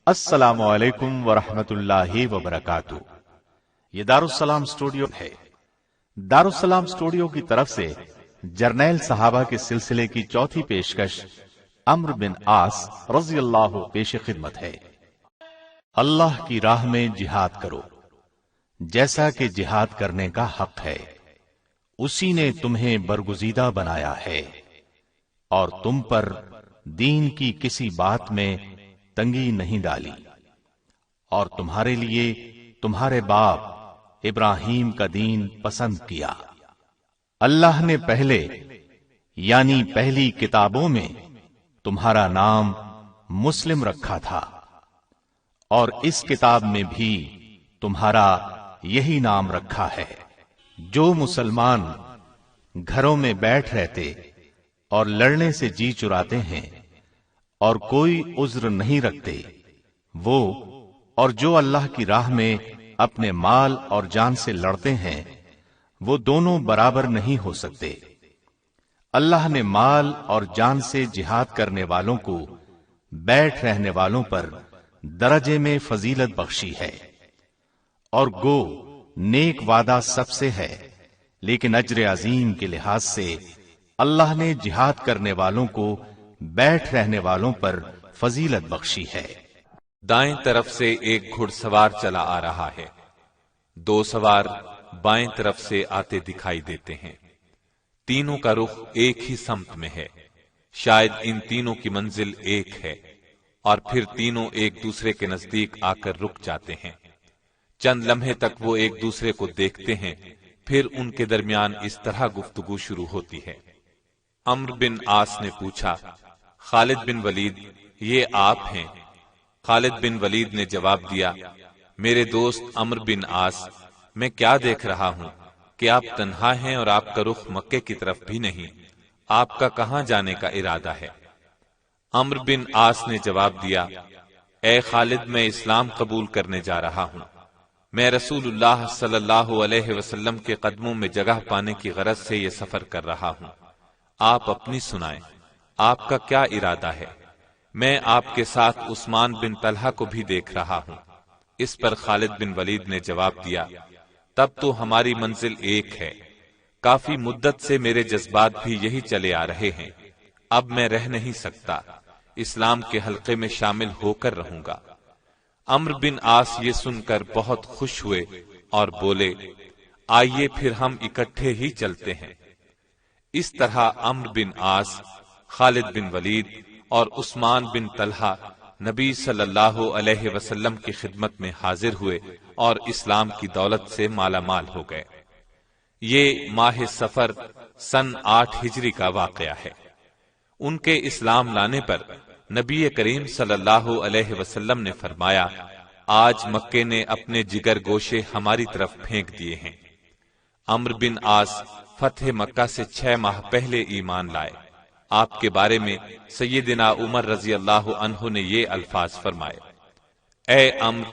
السلام علیکم ورحمۃ اللہ وبرکاتہ۔ یہ دارالسلام اسٹوڈیو ہے۔ دارالسلام اسٹوڈیو کی طرف سے جرنیل صحابہ کے سلسلے کی چوتھی پیشکش عمرو بن عاص رضی اللہ پیش خدمت ہے۔ اللہ کی راہ میں جہاد کرو جیسا کہ جہاد کرنے کا حق ہے، اسی نے تمہیں برگزیدہ بنایا ہے اور تم پر دین کی کسی بات میں تنگی نہیں ڈالی، اور تمہارے لیے تمہارے باپ ابراہیم کا دین پسند کیا۔ اللہ نے پہلے یعنی پہلی کتابوں میں تمہارا نام مسلم رکھا تھا، اور اس کتاب میں بھی تمہارا یہی نام رکھا ہے۔ جو مسلمان گھروں میں بیٹھ رہتے اور لڑنے سے جی چراتے ہیں اور کوئی عذر نہیں رکھتے، وہ اور جو اللہ کی راہ میں اپنے مال اور جان سے لڑتے ہیں، وہ دونوں برابر نہیں ہو سکتے۔ اللہ نے مال اور جان سے جہاد کرنے والوں کو بیٹھ رہنے والوں پر درجے میں فضیلت بخشی ہے، اور گو نیک وعدہ سب سے ہے، لیکن اجر عظیم کے لحاظ سے اللہ نے جہاد کرنے والوں کو بیٹھ رہنے والوں پر فضیلت بخشی ہے۔ دائیں طرف سے ایک گھڑ سوار چلا آ رہا ہے، دو سوار بائیں طرف سے آتے دکھائی دیتے ہیں، تینوں کا رخ ایک ہی سمت میں ہے۔ شاید ان تینوں کی منزل ایک ہے، اور پھر تینوں ایک دوسرے کے نزدیک آ کر رک جاتے ہیں۔ چند لمحے تک وہ ایک دوسرے کو دیکھتے ہیں، پھر ان کے درمیان اس طرح گفتگو شروع ہوتی ہے۔ عمرو بن عاص نے پوچھا، خالد بن ولید، یہ آپ ہیں؟ خالد بن ولید نے جواب دیا، میرے دوست عمرو بن عاص، میں کیا دیکھ رہا ہوں کہ آپ تنہا ہیں اور آپ کا رخ مکے کی طرف بھی نہیں، آپ کا کہاں جانے کا ارادہ ہے؟ عمرو بن عاص نے جواب دیا، اے خالد، میں اسلام قبول کرنے جا رہا ہوں۔ میں رسول اللہ صلی اللہ علیہ وسلم کے قدموں میں جگہ پانے کی غرض سے یہ سفر کر رہا ہوں۔ آپ اپنی سنائیں، آپ کا کیا ارادہ ہے؟ میں آپ کے ساتھ عثمان بن طلحہ کو بھی دیکھ رہا ہوں۔ اس پر خالد بن ولید نے جواب دیا، تب تو ہماری منزل ایک ہے، کافی مدت سے میرے جذبات بھی یہی چلے آ رہے ہیں، اب میں رہ نہیں سکتا، اسلام کے حلقے میں شامل ہو کر رہوں گا۔ عمرو بن عاص یہ سن کر بہت خوش ہوئے اور بولے، آئیے پھر ہم اکٹھے ہی چلتے ہیں۔ اس طرح عمرو بن عاص، خالد بن ولید اور عثمان بن طلحہ نبی صلی اللہ علیہ وسلم کی خدمت میں حاضر ہوئے اور اسلام کی دولت سے مالا مال ہو گئے۔ یہ ماہ صفر سن 8 ہجری کا واقعہ ہے۔ ان کے اسلام لانے پر نبی کریم صلی اللہ علیہ وسلم نے فرمایا، آج مکے نے اپنے جگر گوشے ہماری طرف پھینک دیے ہیں۔ عمرو بن عاص فتح مکہ سے 6 ماہ پہلے ایمان لائے۔ آپ کے بارے میں سیدنا عمر رضی اللہ عنہ نے یہ الفاظ فرمائے، اے عمرو،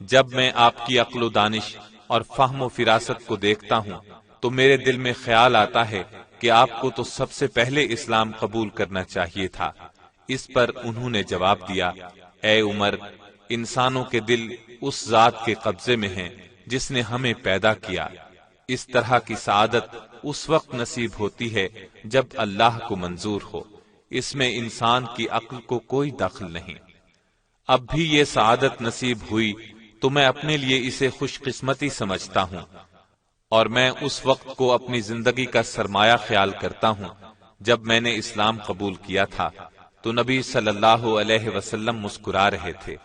جب میں آپ کی عقل و دانش اور فہم و فراست کو دیکھتا ہوں تو میرے دل میں خیال آتا ہے کہ آپ کو تو سب سے پہلے اسلام قبول کرنا چاہیے تھا۔ اس پر انہوں نے جواب دیا، اے عمر، انسانوں کے دل اس ذات کے قبضے میں ہیں جس نے ہمیں پیدا کیا۔ اس طرح کی سعادت اس وقت نصیب ہوتی ہے جب اللہ کو منظور ہو، اس میں انسان کی عقل کو کوئی دخل نہیں۔ اب بھی یہ سعادت نصیب ہوئی تو میں اپنے لیے اسے خوش قسمتی سمجھتا ہوں، اور میں اس وقت کو اپنی زندگی کا سرمایہ خیال کرتا ہوں جب میں نے اسلام قبول کیا تھا تو نبی صلی اللہ علیہ وسلم مسکرا رہے تھے۔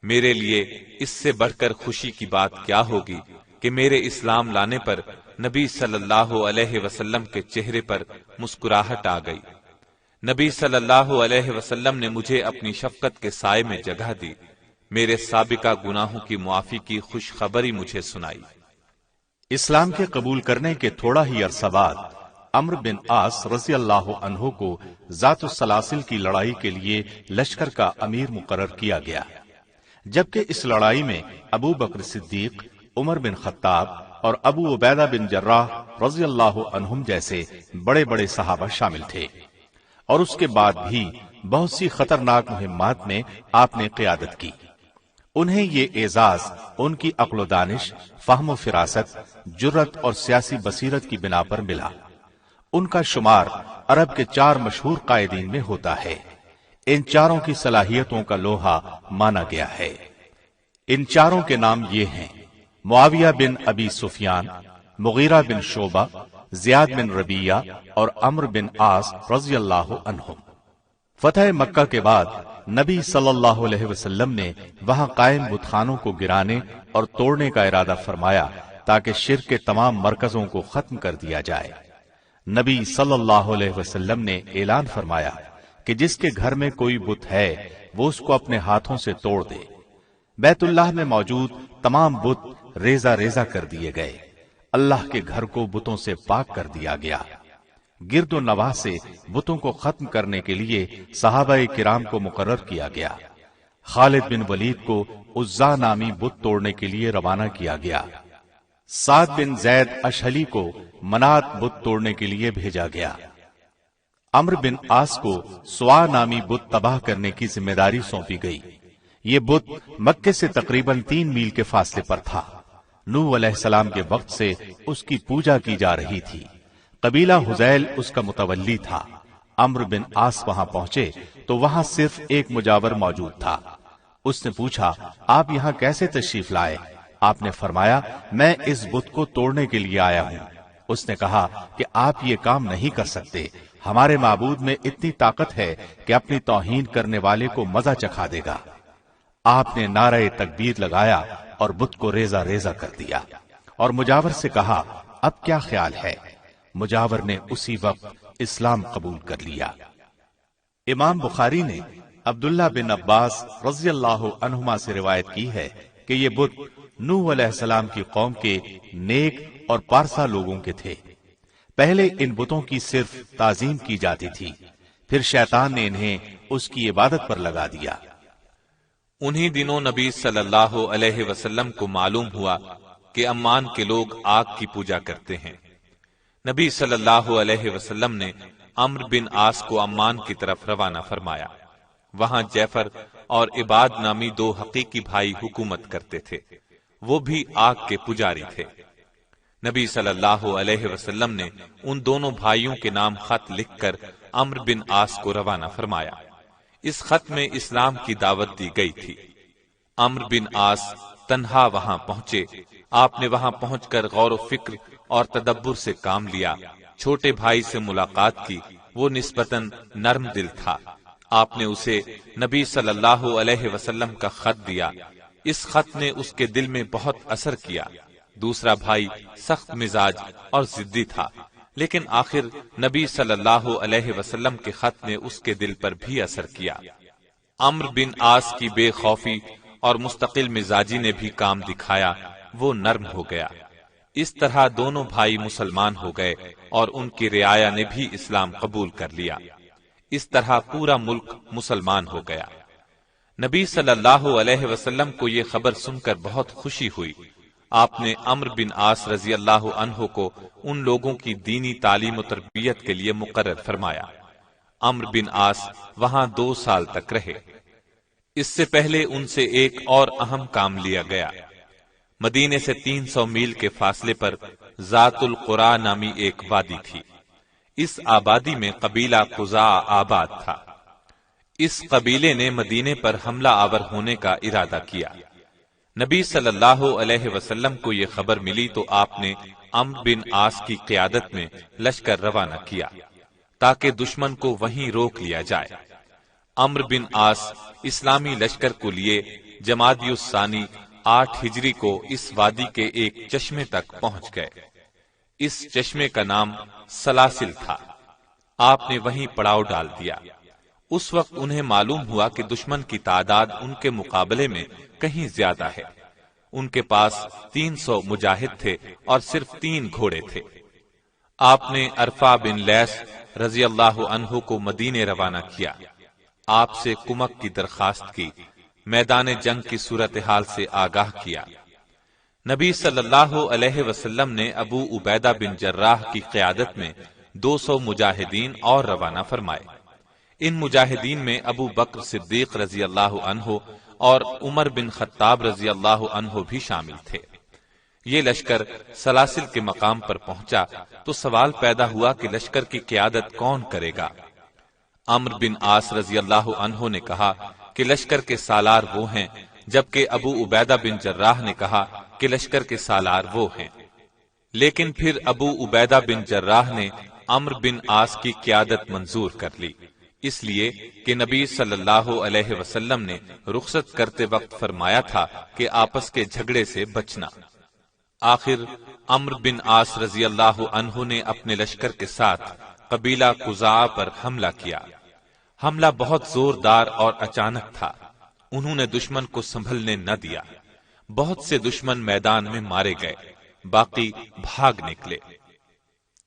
میرے لیے اس سے بڑھ کر خوشی کی بات کیا ہوگی کہ میرے اسلام لانے پر نبی صلی اللہ علیہ وسلم کے چہرے پر مسکراہٹ آ گئی۔ نبی صلی اللہ علیہ وسلم نے مجھے اپنی شفقت کے سائے میں جگہ دی، میرے سابقہ گناہوں کی معافی کی خوشخبری مجھے سنائی۔ اسلام کے قبول کرنے کے تھوڑا ہی عرصہ بعد عمرو بن عاص رضی اللہ عنہ کو ذات السلاسل کی لڑائی کے لیے لشکر کا امیر مقرر کیا گیا، جبکہ اس لڑائی میں ابو بکر صدیق، عمر بن خطاب اور ابو عبیدہ بن جراح رضی اللہ عنہم جیسے بڑے بڑے صحابہ شامل تھے، اور اس کے بعد بھی بہت سی خطرناک مہمات میں آپ نے قیادت کی۔ انہیں یہ اعزاز ان کی عقل و دانش، فہم و فراست، جرت اور سیاسی بصیرت کی بنا پر ملا۔ ان کا شمار عرب کے 4 مشہور قائدین میں ہوتا ہے۔ ان چاروں کی صلاحیتوں کا لوہا مانا گیا ہے۔ ان چاروں کے نام یہ ہیں: معاویہ بن ابی سفیان، مغیرہ بن شعبہ، زیاد بن ربیہ اور عمرو بن عاص رضی اللہ عنہم۔ فتح مکہ کے بعد نبی صلی اللہ علیہ وسلم نے وہاں قائم بت خانوں کو گرانے اور توڑنے کا ارادہ فرمایا تاکہ شرک کے تمام مرکزوں کو ختم کر دیا جائے۔ نبی صلی اللہ علیہ وسلم نے اعلان فرمایا کہ جس کے گھر میں کوئی بت ہے وہ اس کو اپنے ہاتھوں سے توڑ دے۔ بیت اللہ میں موجود تمام بت ریزہ ریزہ کر دیے گئے۔ اللہ کے گھر کو بتوں سے پاک کر دیا گیا۔ گرد و نواح سے بتوں کو ختم کرنے کے لیے صحابہ کرام کو مقرر کیا گیا۔ خالد بن ولید کو عزا نامی بت توڑنے کے لیے روانہ کیا گیا۔ سعد بن زید اشہلی کو منات بت توڑنے کے لیے بھیجا گیا۔ عمرو بن عاص کو سوا نامی بت تباہ کرنے کی ذمہ داری سونپی گئی۔ یہ بت مکے سے تقریباً 3 میل کے فاصلے پر تھا۔ نوح علیہ السلام کے وقت سے اس کی پوجا کی جا رہی تھی۔ قبیلہ حذیل اس کا متولی تھا۔ عمرو بن عاص وہاں پہنچے تو وہاں صرف ایک مجاور موجود تھا۔ اس نے پوچھا، آپ یہاں کیسے تشریف لائے؟ آپ نے فرمایا، میں اس بت کو توڑنے کے لیے آیا ہوں۔ اس نے کہا کہ آپ یہ کام نہیں کر سکتے، ہمارے معبود میں اتنی طاقت ہے کہ اپنی توہین کرنے والے کو مزہ چکھا دے گا۔ آپ نے نعرہ تکبیر لگایا اور بت کو ریزہ ریزہ کر دیا اور مجاور سے کہا، اب کیا خیال ہے؟ مجاور نے اسی وقت اسلام قبول کر لیا۔ امام بخاری نے عبداللہ بن عباس رضی اللہ عنہما سے روایت کی ہے کہ یہ بت نوح علیہ السلام کی قوم کے نیک اور پارسا لوگوں کے تھے۔ پہلے ان بتوں کی صرف تعظیم کی جاتی تھی، پھر شیطان نے انہیں اس کی عبادت پر لگا دیا۔ انہی دنوں نبی صلی اللہ علیہ وسلم کو معلوم ہوا کہ عمان کے لوگ آگ کی پوجا کرتے ہیں۔ نبی صلی اللہ علیہ وسلم نے عمرو بن عاص کو عمان کی طرف روانہ فرمایا۔ وہاں جعفر اور عباد نامی 2 حقیقی بھائی حکومت کرتے تھے، وہ بھی آگ کے پجاری تھے۔ نبی صلی اللہ علیہ وسلم نے ان دونوں بھائیوں کے نام خط لکھ کر عمرو بن عاص کو روانہ فرمایا۔ اس خط میں اسلام کی دعوت دی گئی تھی۔ عمرو بن عاص تنہا وہاں پہنچے۔ آپ نے وہاں پہنچ کر غور و فکر اور تدبر سے کام لیا۔ چھوٹے بھائی سے ملاقات کی، وہ نسبتاً نرم دل تھا۔ آپ نے اسے نبی صلی اللہ علیہ وسلم کا خط دیا۔ اس خط نے اس کے دل میں بہت اثر کیا۔ دوسرا بھائی سخت مزاج اور ضدی تھا، لیکن آخر نبی صلی اللہ علیہ وسلم کے خط نے اس کے دل پر بھی اثر کیا۔ عمرو بن عاص کی بے خوفی اور مستقل مزاجی نے بھی کام دکھایا، وہ نرم ہو گیا۔ اس طرح دونوں بھائی مسلمان ہو گئے اور ان کی رعایا نے بھی اسلام قبول کر لیا۔ اس طرح پورا ملک مسلمان ہو گیا۔ نبی صلی اللہ علیہ وسلم کو یہ خبر سن کر بہت خوشی ہوئی۔ آپ نے عمرو بن عاص رضی اللہ عنہ کو ان لوگوں کی دینی تعلیم و تربیت کے لیے مقرر فرمایا۔ عمرو بن عاص وہاں 2 سال تک رہے۔ اس سے پہلے ان سے ایک اور اہم کام لیا گیا۔ مدینے سے 300 میل کے فاصلے پر ذات القرا نامی ایک وادی تھی۔ اس آبادی میں قبیلہ قزاع آباد تھا۔ اس قبیلے نے مدینے پر حملہ آور ہونے کا ارادہ کیا۔ نبی صلی اللہ علیہ وسلم کو یہ خبر ملی تو آپ نے عمرو بن عاص کی قیادت میں لشکر روانہ کیا تاکہ دشمن کو وہیں روک لیا جائے۔ عمرو بن عاص اسلامی لشکر کو لیے جمادی الثانی 8 ہجری کو اس وادی کے ایک چشمے تک پہنچ گئے۔ اس چشمے کا نام سلاسل تھا۔ آپ نے وہیں پڑاؤ ڈال دیا۔ اس وقت انہیں معلوم ہوا کہ دشمن کی تعداد ان کے مقابلے میں کہیں زیادہ ہے۔ ان کے پاس 300 مجاہد تھے اور صرف 3 گھوڑے تھے۔ آپ نے عرفہ بن لیس رضی اللہ عنہ کو مدینے روانہ کیا۔ آپ سے کمک کی درخواست کی، میدان جنگ کی صورتحال سے آگاہ کیا۔ نبی صلی اللہ علیہ وسلم نے ابو عبیدہ بن جراح کی قیادت میں 200 مجاہدین اور روانہ فرمائے۔ ان مجاہدین میں ابو بکر صدیق رضی اللہ عنہ اور عمر بن خطاب رضی اللہ عنہ بھی شامل تھے۔ یہ لشکر سلاسل کے مقام پر پہنچا تو سوال پیدا ہوا کہ لشکر کی قیادت کون کرے گا؟ عمرو بن عاص رضی اللہ عنہ نے کہا کہ لشکر کے سالار وہ ہیں، جبکہ ابو عبیدہ بن جراح نے کہا کہ لشکر کے سالار وہ ہیں۔ لیکن پھر ابو عبیدہ بن جراح نے عمرو بن عاص کی قیادت منظور کر لی، اس لیے کہ نبی صلی اللہ علیہ وسلم نے رخصت کرتے وقت فرمایا تھا کہ آپس کے جھگڑے سے بچنا۔ آخر عمرو بن عاص رضی اللہ عنہ نے اپنے لشکر کے ساتھ قبیلہ قزاع پر حملہ کیا۔ حملہ بہت زوردار اور اچانک تھا، انہوں نے دشمن کو سنبھلنے نہ دیا۔ بہت سے دشمن میدان میں مارے گئے، باقی بھاگ نکلے۔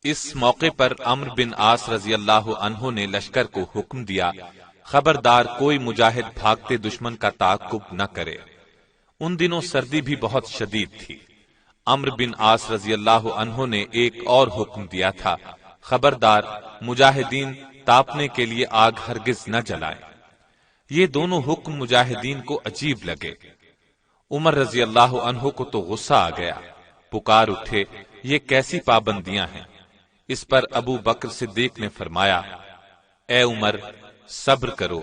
اس موقع پر عمرو بن عاص رضی اللہ عنہ نے لشکر کو حکم دیا، خبردار کوئی مجاہد بھاگتے دشمن کا تعاقب نہ کرے۔ ان دنوں سردی بھی بہت شدید تھی۔ عمرو بن عاص رضی اللہ عنہ نے ایک اور حکم دیا تھا، خبردار مجاہدین تاپنے کے لیے آگ ہرگز نہ جلائیں۔ یہ دونوں حکم مجاہدین کو عجیب لگے۔ عمر رضی اللہ عنہ کو تو غصہ آ گیا، پکار اٹھے، یہ کیسی پابندیاں ہیں؟ اس پر ابو بکر صدیق نے فرمایا، اے عمر صبر کرو،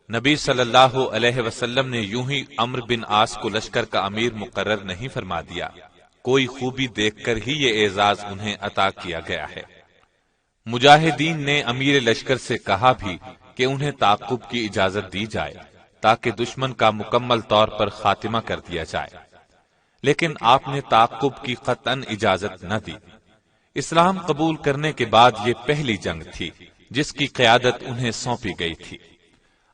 نبی صلی اللہ علیہ وسلم نے یوں ہی عمرو بن عاص کو لشکر کا امیر مقرر نہیں فرما دیا، کوئی خوبی دیکھ کر ہی یہ اعزاز انہیں عطا کیا گیا ہے۔ مجاہدین نے امیر لشکر سے کہا بھی کہ انہیں تعاقب کی اجازت دی جائے تاکہ دشمن کا مکمل طور پر خاتمہ کر دیا جائے، لیکن آپ نے تعاقب کی قطعاً اجازت نہ دی۔ اسلام قبول کرنے کے بعد یہ پہلی جنگ تھی جس کی قیادت انہیں سونپی گئی تھی۔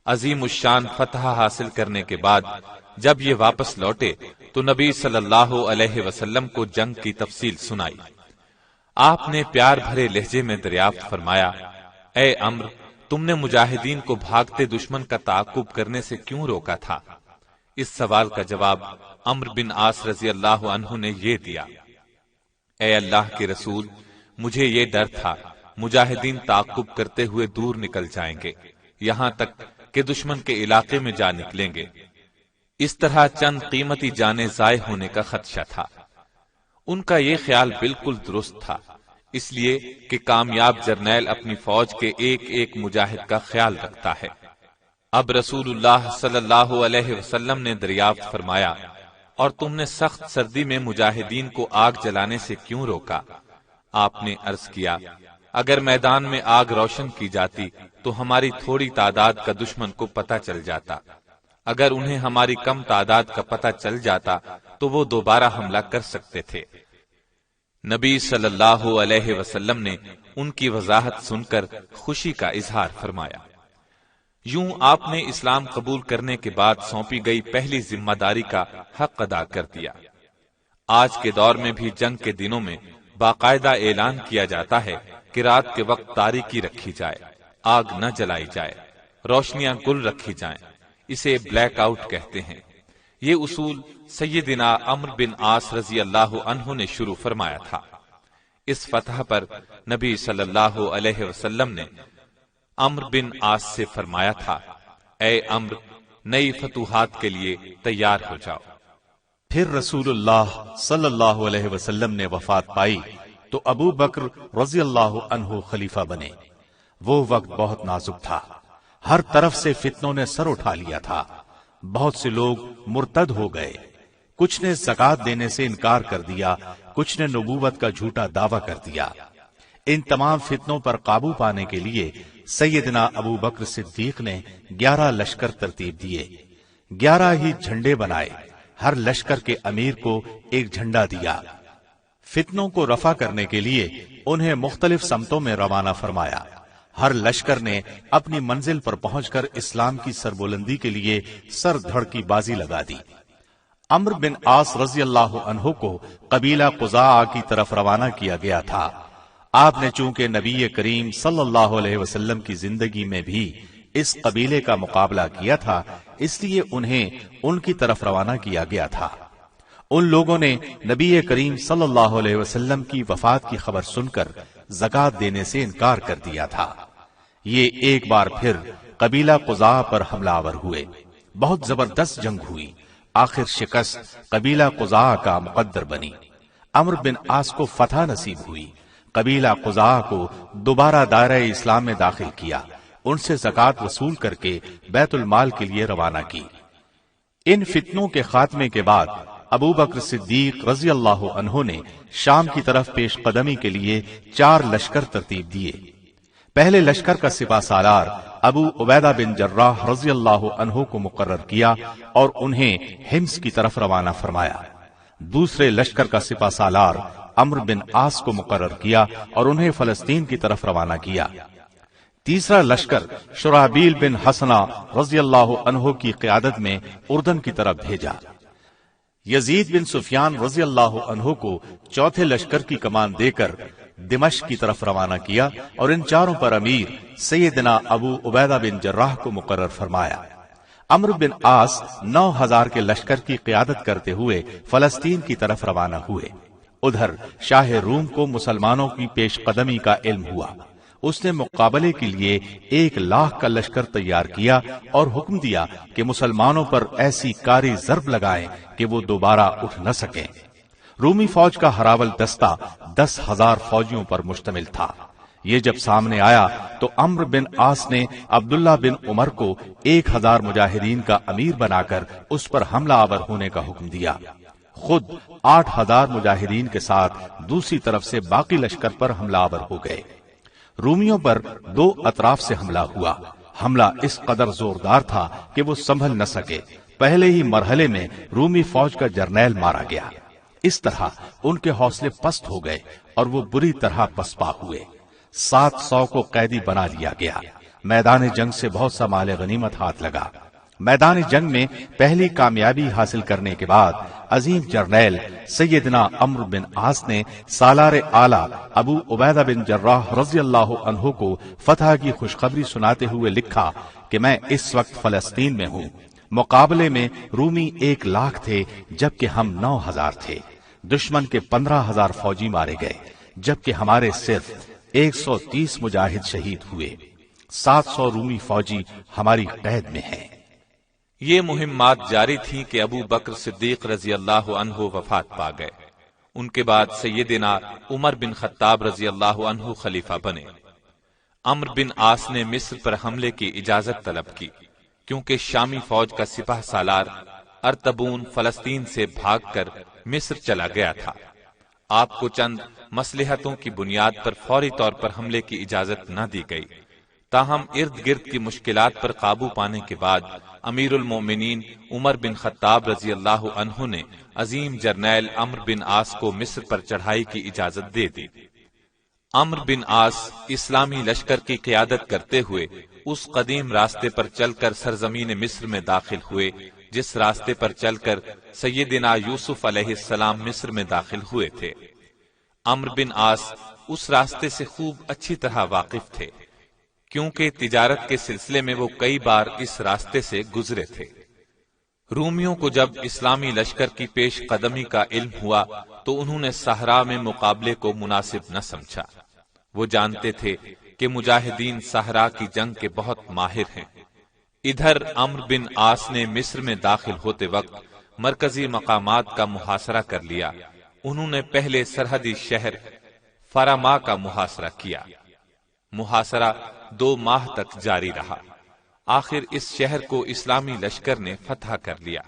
عظیم الشان فتح حاصل کرنے کے بعد جب یہ واپس لوٹے تو نبی صلی اللہ علیہ وسلم کو جنگ کی تفصیل سنائی۔ آپ نے پیار بھرے لہجے میں دریافت فرمایا، اے عمرو، تم نے مجاہدین کو بھاگتے دشمن کا تعاقب کرنے سے کیوں روکا تھا؟ اس سوال کا جواب عمرو بن عاص رضی اللہ عنہ نے یہ دیا، اے اللہ کے رسول، مجھے یہ ڈر تھا مجاہدین تعاقب کرتے ہوئے دور نکل جائیں گے، یہاں تک کہ دشمن کے علاقے میں جا نکلیں گے۔ اس طرح چند قیمتی جانیں ضائع ہونے کا خدشہ تھا۔ ان کا یہ خیال بالکل درست تھا، اس لیے کہ کامیاب جرنیل اپنی فوج کے ایک ایک مجاہد کا خیال رکھتا ہے۔ اب رسول اللہ صلی اللہ علیہ وسلم نے دریافت فرمایا، اور تم نے سخت سردی میں مجاہدین کو آگ جلانے سے کیوں روکا؟ آپ نے عرض کیا، اگر میدان میں آگ روشن کی جاتی تو ہماری تھوڑی تعداد کا دشمن کو پتہ چل جاتا، اگر انہیں ہماری کم تعداد کا پتہ چل جاتا تو وہ دوبارہ حملہ کر سکتے تھے۔ نبی صلی اللہ علیہ وسلم نے ان کی وضاحت سن کر خوشی کا اظہار فرمایا۔ یوں آپ نے اسلام قبول کرنے کے بعد سونپی گئی پہلی ذمہ داری کا حق ادا کر دیا۔ آج کے دور میں بھی جنگ کے دنوں میں باقاعدہ اعلان کیا جاتا ہے کہ رات کے وقت تاریکی رکھی جائے، آگ نہ جلائی جائے، روشنیاں گل رکھی جائیں، اسے بلیک آؤٹ کہتے ہیں۔ یہ اصول سیدنا عمرو بن عاص رضی اللہ عنہ نے شروع فرمایا تھا۔ اس فتح پر نبی صلی اللہ علیہ وسلم نے عمرو بن عاص سے فرمایا تھا، اے عمرو، نئی فتوحات کے لیے تیار ہو جاؤ۔ پھر رسول اللہ صلی اللہ علیہ وسلم نے وفات پائی تو ابو بکر رضی اللہ عنہ خلیفہ بنے۔ وہ وقت بہت نازک تھا، ہر طرف سے فتنوں نے سر اٹھا لیا تھا، بہت سے لوگ مرتد ہو گئے، کچھ نے زکوٰۃ دینے سے انکار کر دیا، کچھ نے نبوت کا جھوٹا دعویٰ کر دیا۔ ان تمام فتنوں پر قابو پانے کے لیے سیدنا ابو بکر صدیق نے 11 لشکر ترتیب دیے، 11 ہی جھنڈے بنائے، ہر لشکر کے امیر کو ایک جھنڈا دیا۔ فتنوں کو رفع کرنے کے لیے انہیں مختلف سمتوں میں روانہ فرمایا۔ ہر لشکر نے اپنی منزل پر پہنچ کر اسلام کی سربلندی کے لیے سر دھڑ کی بازی لگا دی۔ عمرو بن عاص رضی اللہ عنہ کو قبیلہ قزاع کی طرف روانہ کیا گیا تھا۔ آپ نے چونکہ نبی کریم صلی اللہ علیہ وسلم کی زندگی میں بھی اس قبیلے کا مقابلہ کیا تھا، اس لیے انہیں ان کی طرف روانہ کیا گیا تھا۔ ان لوگوں نے نبی کریم صلی اللہ علیہ وسلم کی وفات کی خبر سن کر زکوٰۃ دینے سے انکار کر دیا تھا۔ یہ ایک بار پھر قبیلہ قزاع پر حملہ آور ہوئے۔ بہت زبردست جنگ ہوئی، آخر شکست قبیلہ قزاع کا مقدر بنی۔ عمرو بن عاص کو فتح نصیب ہوئی، قبیلہ قزاع کو دوبارہ دائرہ اسلام میں داخل کیا، ان سے زکوٰۃ وصول کر کے بیت المال کے لیے روانہ کی۔ ان فتنوں کے خاتمے کے بعد ابو بکر صدیق رضی اللہ عنہ نے شام کی طرف پیش قدمی کے لیے 4 لشکر ترتیب دیے۔ پہلے لشکر کا سپہ سالار ابو عبیدہ بن جراح رضی اللہ عنہ کو مقرر کیا اور انہیں حمص کی طرف روانہ فرمایا۔ دوسرے لشکر کا سپہ سالار عمرو بن عاص کو مقرر کیا اور انہیں فلسطین کی طرف روانہ کیا۔ تیسرا لشکر شرحبیل بن حسنہ رضی اللہ عنہ کی قیادت میں اردن کی طرف بھیجا۔ یزید بن سفیان رضی اللہ عنہ کو چوتھے لشکر کی کمان دے کر دمشق کی طرف روانہ کیا اور ان چاروں پر امیر سیدنا ابو عبیدہ بن جراح کو مقرر فرمایا۔ عمرو بن عاص 9000 کے لشکر کی قیادت کرتے ہوئے فلسطین کی طرف روانہ ہوئے۔ ادھر شاہ روم کو مسلمانوں کی پیش قدمی کا علم ہوا، اس نے مقابلے کے لیے 1,00,000 کا لشکر تیار کیا اور حکم دیا کہ مسلمانوں پر ایسی کاری ضرب لگائیں کہ وہ دوبارہ اٹھ نہ سکیں۔ رومی فوج کا ہراول دستہ 10,000 فوجیوں پر مشتمل تھا۔ یہ جب سامنے آیا تو عمرو بن عاص نے عبداللہ بن عمر کو 1000 مجاہدین کا امیر بنا کر اس پر حملہ آور ہونے کا حکم دیا۔ خود 8000 مجاہدین کے ساتھ دوسری طرف سے باقی لشکر پر حملہ آور ہو گئے۔ رومیوں پر 2 اطراف سے حملہ ہوا۔ حملہ اس قدر زوردار تھا کہ وہ سنبھل نہ سکے، پہلے ہی مرحلے میں رومی فوج کا جرنیل مارا گیا۔ اس طرح ان کے حوصلے پست ہو گئے اور وہ بری طرح پسپا ہوئے۔ 700 کو قیدی بنا لیا گیا۔ میدان جنگ سے بہت سا مال غنیمت ہاتھ لگا۔ میدان جنگ میں پہلی کامیابی حاصل کرنے کے بعد عظیم جرنیل سیدنا عمرو بن عاص نے سالار اعلیٰ ابو عبیدہ بن جراح رضی اللہ عنہ کو فتح کی خوشخبری سناتے ہوئے لکھا کہ میں اس وقت فلسطین میں ہوں۔ مقابلے میں رومی 1,00,000 تھے جبکہ ہم 9000 تھے۔ دشمن کے 15,000 فوجی مارے گئے جبکہ ہمارے صرف 130 مجاہد شہید ہوئے۔ 700 رومی فوجی ہماری قید میں ہیں۔ یہ مہمات جاری تھیں کہ ابو بکر صدیق رضی اللہ عنہ وفات پا گئے۔ ان کے بعد سیدنا عمر بن خطاب رضی اللہ عنہ خلیفہ بنے۔ عمرو بن عاص نے مصر پر حملے کی اجازت طلب کی کیونکہ شامی فوج کا سپہ سالار ارتبون فلسطین سے بھاگ کر مصر چلا گیا تھا۔ آپ کو چند مصلحتوں کی بنیاد پر فوری طور پر حملے کی اجازت نہ دی گئی، تاہم ارد گرد کی مشکلات پر قابو پانے کے بعد امیر المومنین عمر بن خطاب رضی اللہ عنہ نے عظیم جرنیل عمرو بن عاص کو مصر پر چڑھائی کی اجازت دے دی۔ عمرو بن عاص اسلامی لشکر کی قیادت کرتے ہوئے اس قدیم راستے پر چل کر سرزمین مصر میں داخل ہوئے جس راستے پر چل کر سیدنا یوسف علیہ السلام مصر میں داخل ہوئے تھے۔ عمرو بن عاص اس راستے سے خوب اچھی طرح واقف تھے کیونکہ تجارت کے سلسلے میں وہ کئی بار اس راستے سے گزرے تھے۔ رومیوں کو جب اسلامی لشکر کی پیش قدمی کا علم ہوا تو انہوں نے صحرا میں مقابلے کو مناسب نہ سمجھا۔ وہ جانتے تھے کہ مجاہدین صحرا کی جنگ کے بہت ماہر ہیں۔ ادھر عمرو بن عاص نے مصر میں داخل ہوتے وقت مرکزی مقامات کا محاصرہ کر لیا۔ انہوں نے پہلے سرحدی شہر فرما کا محاصرہ کیا۔ محاصرہ 2 ماہ تک جاری رہا۔ آخر اس شہر کو اسلامی لشکر نے فتح کر لیا۔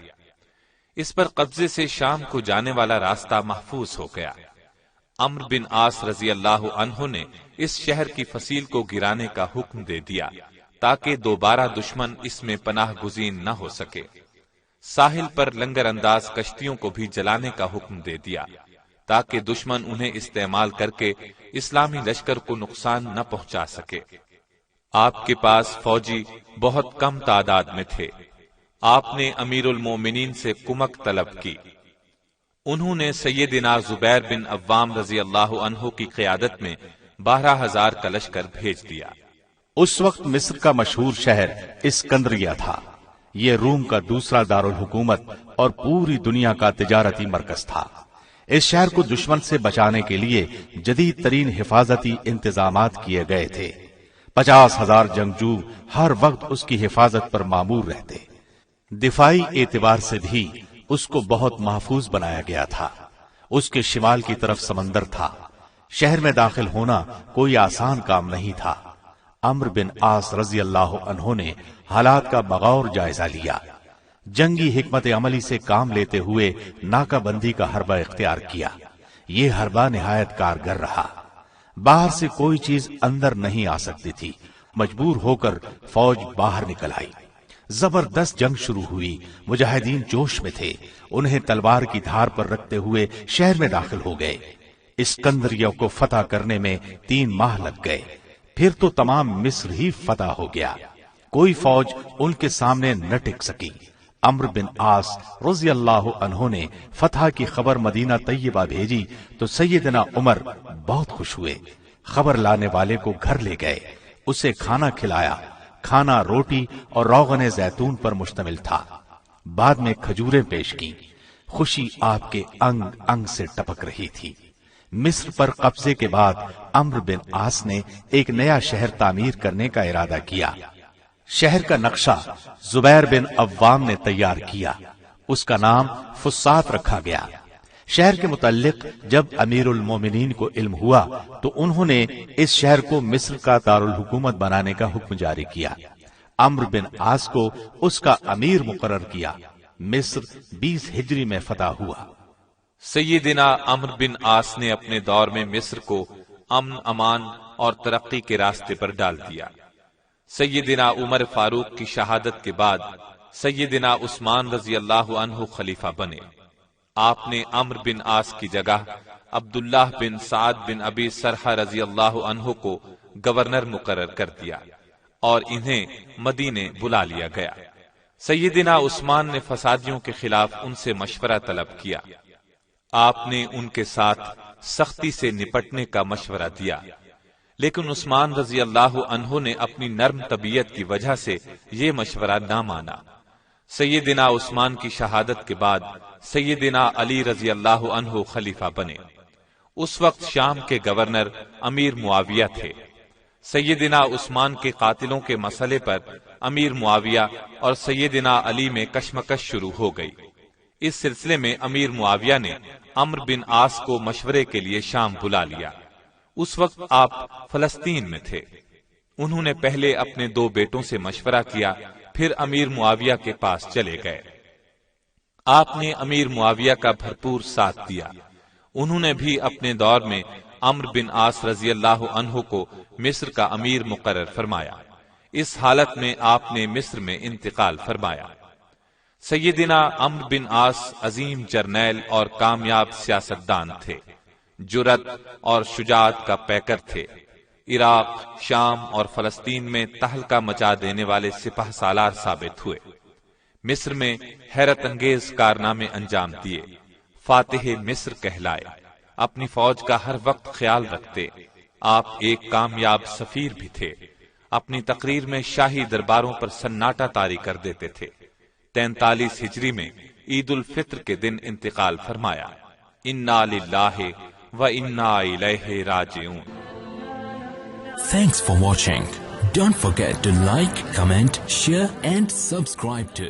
اس پر قبضے سے شام کو جانے والا راستہ محفوظ ہو گیا۔ عمرو بن عاص رضی اللہ عنہ نے اس شہر کی فصیل کو گرانے کا حکم دے دیا تاکہ دوبارہ دشمن اس میں پناہ گزین نہ ہو سکے۔ ساحل پر لنگر انداز کشتیوں کو بھی جلانے کا حکم دے دیا تاکہ دشمن انہیں استعمال کر کے اسلامی لشکر کو نقصان نہ پہنچا سکے۔ آپ کے پاس فوجی بہت کم تعداد میں تھے۔ آپ نے امیر المومنین سے کمک طلب کی۔ انہوں نے سیدنا زبیر بن عوام رضی اللہ عنہ کی قیادت میں 12,000 کا لشکر بھیج دیا۔ اس وقت مصر کا مشہور شہر اسکندریہ تھا۔ یہ روم کا دوسرا دارالحکومت اور پوری دنیا کا تجارتی مرکز تھا۔ اس شہر کو دشمن سے بچانے کے لیے جدید ترین حفاظتی انتظامات کیے گئے تھے۔ 50,000 جنگجو ہر وقت اس کی حفاظت پر مامور رہتے۔ دفاعی اعتبار سے بھی اس کو بہت محفوظ بنایا گیا تھا۔ اس کے شمال کی طرف سمندر تھا۔ شہر میں داخل ہونا کوئی آسان کام نہیں تھا۔ عمرو بن عاص رضی اللہ عنہ نے حالات کا بغور جائزہ لیا، جنگی حکمت عملی سے کام لیتے ہوئے ناکہ بندی کا حربہ اختیار کیا۔ یہ حربہ نہایت کارگر رہا۔ باہر سے کوئی چیز اندر نہیں آ سکتی تھی، مجبور ہو کر فوج باہر نکل آئی۔ زبردست جنگ شروع ہوئی، مجاہدین جوش میں تھے، انہیں تلوار کی دھار پر رکھتے ہوئے شہر میں داخل ہو گئے۔ اسکندریہ کو فتح کرنے میں 3 ماہ لگ گئے، پھر تو تمام مصر ہی فتح ہو گیا، کوئی فوج ان کے سامنے نہ ٹک سکی۔ عمرو بن عاص رضی اللہ عنہ نے فتح کی خبر مدینہ طیبہ بھیجی تو سیدنا عمر بہت خوش ہوئے، خبر لانے والے کو گھر لے گئے، اسے کھانا کھلایا۔ کھانا روٹی اور روغن زیتون پر مشتمل تھا، بعد میں کھجوریں پیش کی۔ خوشی آپ کے انگ انگ سے ٹپک رہی تھی۔ مصر پر قبضے کے بعد عمرو بن عاص نے ایک نیا شہر تعمیر کرنے کا ارادہ کیا۔ شہر کا نقشہ زبیر بن عوام نے تیار کیا، اس کا نام فسطاط رکھا گیا۔ شہر کے متعلق جب امیر المومنین کو علم ہوا تو انہوں نے اس شہر کو مصر کا دارالحکومت بنانے کا حکم جاری کیا۔ عمرو بن عاص کو اس کا امیر مقرر کیا۔ مصر 20 ہجری میں فتح ہوا۔ سیدنا عمرو بن عاص نے اپنے دور میں مصر کو امن، امان اور ترقی کے راستے پر ڈال دیا۔ سیدنا عمر فاروق کی شہادت کے بعد سیدنا عثمان رضی اللہ عنہ خلیفہ بنے۔ آپ نے عمرو بن عاص کی جگہ عبداللہ بن سعد بن ابی سرحہ رضی اللہ عنہ کو گورنر مقرر کر دیا اور انہیں مدینے بلا لیا گیا۔ سیدنا عثمان نے فسادیوں کے خلاف ان سے مشورہ طلب کیا۔ آپ نے ان کے ساتھ سختی سے نپٹنے کا مشورہ دیا، لیکن عثمان رضی اللہ عنہ نے اپنی نرم طبیعت کی وجہ سے یہ مشورہ نہ مانا۔ سیدنا عثمان کی شہادت کے بعد سیدنا علی رضی اللہ عنہ خلیفہ بنے۔ اس وقت شام کے گورنر امیر معاویہ تھے۔ سیدنا عثمان کے قاتلوں کے مسئلے پر امیر معاویہ اور سیدنا علی میں کشمکش شروع ہو گئی۔ اس سلسلے میں امیر معاویہ نے عمرو بن عاص کو مشورے کے لیے شام بلا لیا۔ اس وقت آپ فلسطین میں تھے۔ انہوں نے پہلے اپنے 2 بیٹوں سے مشورہ کیا، پھر امیر معاویہ کے پاس چلے گئے۔ آپ نے امیر معاویہ کا بھرپور ساتھ دیا۔ انہوں نے بھی اپنے دور میں عمرو بن عاص رضی اللہ عنہ کو مصر کا امیر مقرر فرمایا۔ اس حالت میں آپ نے مصر میں انتقال فرمایا۔ سیدنا عمرو بن عاص عظیم جرنیل اور کامیاب سیاستدان تھے، جرأت اور شجاعت کا پیکر تھے۔ عراق، شام اور فلسطین میں تہلکہ مچا دینے والے سپہ سالار ثابت ہوئے۔ مصر میں حیرت انگیز کارنامے انجام دیے، فاتح مصر کہلائے۔ اپنی فوج کا ہر وقت خیال رکھتے، آپ ایک کامیاب سفیر بھی تھے۔ اپنی تقریر میں شاہی درباروں پر سناٹا طاری کر دیتے تھے۔ 43 ہجری میں عید الفطر کے دن انتقال فرمایا۔ انا للہ و انا الیہ راجعون۔ Thanks for watching. Don't forget to like, comment, share and subscribe to